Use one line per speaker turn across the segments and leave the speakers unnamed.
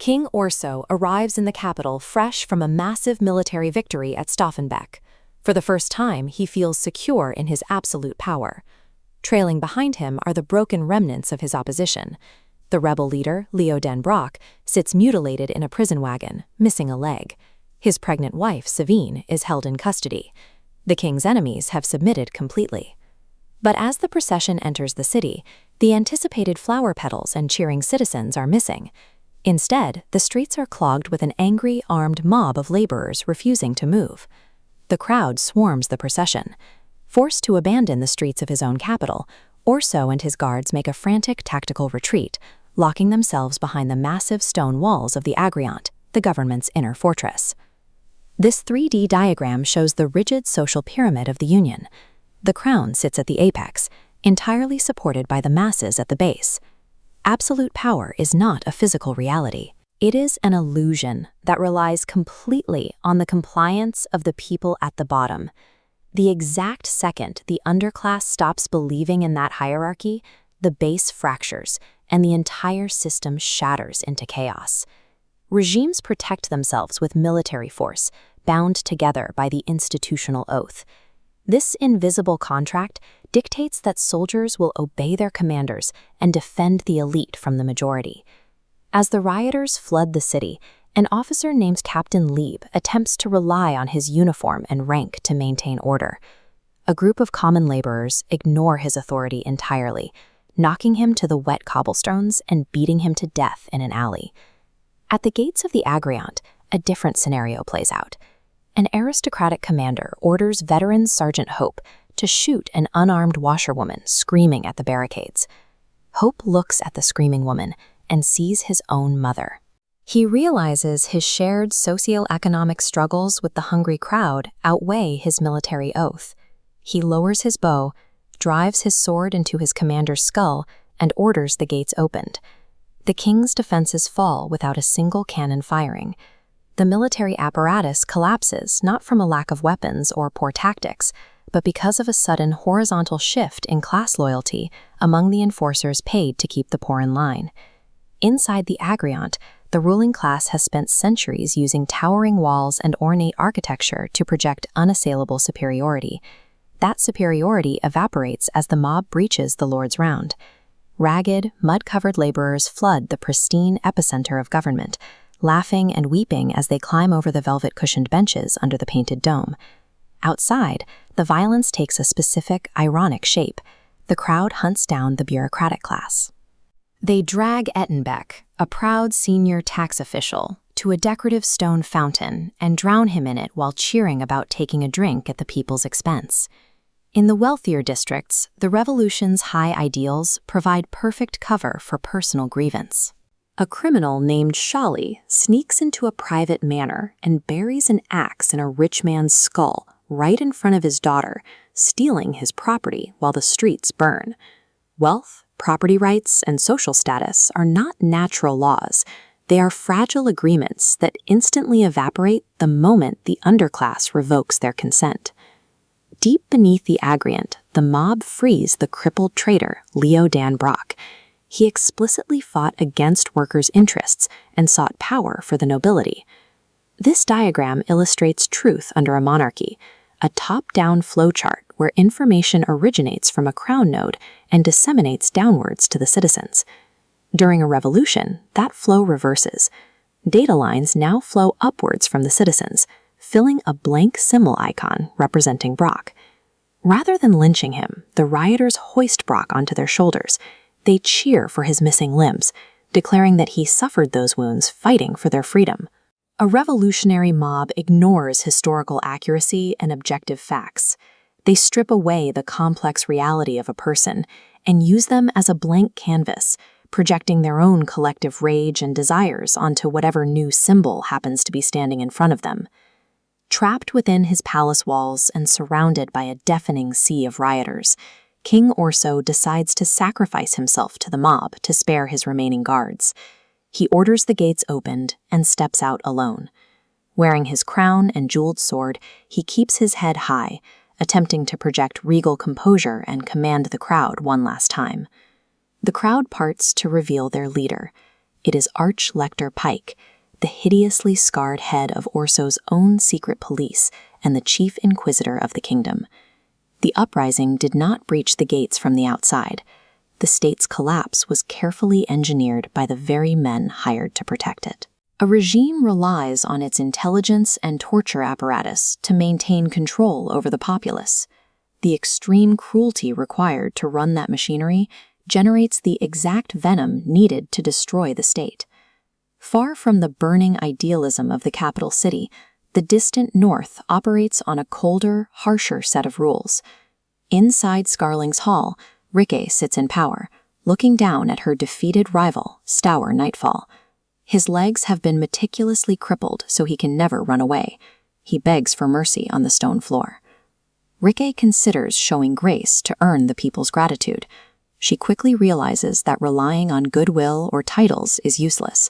King Orso arrives in the capital fresh from a massive military victory at Stauffenberg. For the first time, he feels secure in his absolute power. Trailing behind him are the broken remnants of his opposition. The rebel leader, Leo den Brock, sits mutilated in a prison wagon, missing a leg. His pregnant wife, Savine, is held in custody. The king's enemies have submitted completely. But as the procession enters the city, the anticipated flower petals and cheering citizens are missing. Instead, the streets are clogged with an angry, armed mob of laborers refusing to move. The crowd swarms the procession. Forced to abandon the streets of his own capital, Orso and his guards make a frantic tactical retreat, locking themselves behind the massive stone walls of the Agriant, the government's inner fortress. This 3D diagram shows the rigid social pyramid of the Union. The crown sits at the apex, entirely supported by the masses at the base. Absolute power is not a physical reality. It is an illusion that relies completely on the compliance of the people at the bottom. The exact second the underclass stops believing in that hierarchy, the base fractures, and the entire system shatters into chaos. Regimes protect themselves with military force, bound together by the institutional oath. This invisible contract dictates that soldiers will obey their commanders and defend the elite from the majority. As the rioters flood the city, an officer named Captain Lieb attempts to rely on his uniform and rank to maintain order. A group of common laborers ignore his authority entirely, knocking him to the wet cobblestones and beating him to death in an alley. At the gates of the Agriant, a different scenario plays out. An aristocratic commander orders veteran Sergeant Hope to shoot an unarmed washerwoman screaming at the barricades. Hope looks at the screaming woman and sees his own mother. He realizes his shared socioeconomic struggles with the hungry crowd outweigh his military oath. He lowers his bow, drives his sword into his commander's skull, and orders the gates opened. The king's defenses fall without a single cannon firing. The military apparatus collapses not from a lack of weapons or poor tactics, but because of a sudden horizontal shift in class loyalty among the enforcers paid to keep the poor in line. Inside the Agriant, the ruling class has spent centuries using towering walls and ornate architecture to project unassailable superiority. That superiority evaporates as the mob breaches the Lord's Round. Ragged, mud-covered laborers flood the pristine epicenter of government, laughing and weeping as they climb over the velvet-cushioned benches under the painted dome. Outside, the violence takes a specific, ironic shape. The crowd hunts down the bureaucratic class. They drag Ettenbeck, a proud senior tax official, to a decorative stone fountain and drown him in it while cheering about taking a drink at the people's expense. In the wealthier districts, the revolution's high ideals provide perfect cover for personal grievance. A criminal named Shali sneaks into a private manor and buries an axe in a rich man's skull right in front of his daughter, stealing his property while the streets burn. Wealth, property rights, and social status are not natural laws. They are fragile agreements that instantly evaporate the moment the underclass revokes their consent. Deep beneath the Agriant, the mob frees the crippled traitor, Leo den Brock. He explicitly fought against workers' interests and sought power for the nobility. This diagram illustrates truth under a monarchy, a top-down flowchart where information originates from a crown node and disseminates downwards to the citizens. During a revolution, that flow reverses. Data lines now flow upwards from the citizens, filling a blank symbol icon representing Brock. Rather than lynching him, the rioters hoist Brock onto their shoulders. They cheer for his missing limbs, declaring that he suffered those wounds fighting for their freedom. A revolutionary mob ignores historical accuracy and objective facts. They strip away the complex reality of a person and use them as a blank canvas, projecting their own collective rage and desires onto whatever new symbol happens to be standing in front of them. Trapped within his palace walls and surrounded by a deafening sea of rioters, King Orso decides to sacrifice himself to the mob to spare his remaining guards. He orders the gates opened and steps out alone. Wearing his crown and jeweled sword, he keeps his head high, attempting to project regal composure and command the crowd one last time. The crowd parts to reveal their leader. It is Arch-Lector Pike, the hideously scarred head of Orso's own secret police and the chief inquisitor of the kingdom. The uprising did not breach the gates from the outside. The state's collapse was carefully engineered by the very men hired to protect it. A regime relies on its intelligence and torture apparatus to maintain control over the populace. The extreme cruelty required to run that machinery generates the exact venom needed to destroy the state. Far from the burning idealism of the capital city, the distant north operates on a colder, harsher set of rules. Inside Scarling's hall, Rikke sits in power, looking down at her defeated rival, Stour Nightfall. His legs have been meticulously crippled so he can never run away. He begs for mercy on the stone floor. Rikke considers showing grace to earn the people's gratitude. She quickly realizes that relying on goodwill or titles is useless.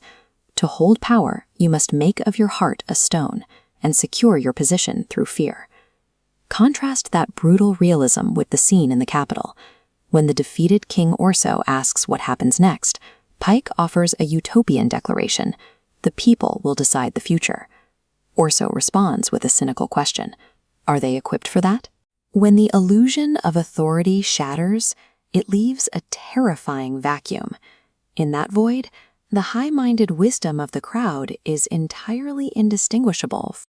To hold power, you must make of your heart a stone and secure your position through fear. Contrast that brutal realism with the scene in the capital. When the defeated King Orso asks what happens next, Pike offers a utopian declaration: the people will decide the future. Orso responds with a cynical question: are they equipped for that? When the illusion of authority shatters, it leaves a terrifying vacuum. In that void, the high-minded wisdom of the crowd is entirely indistinguishable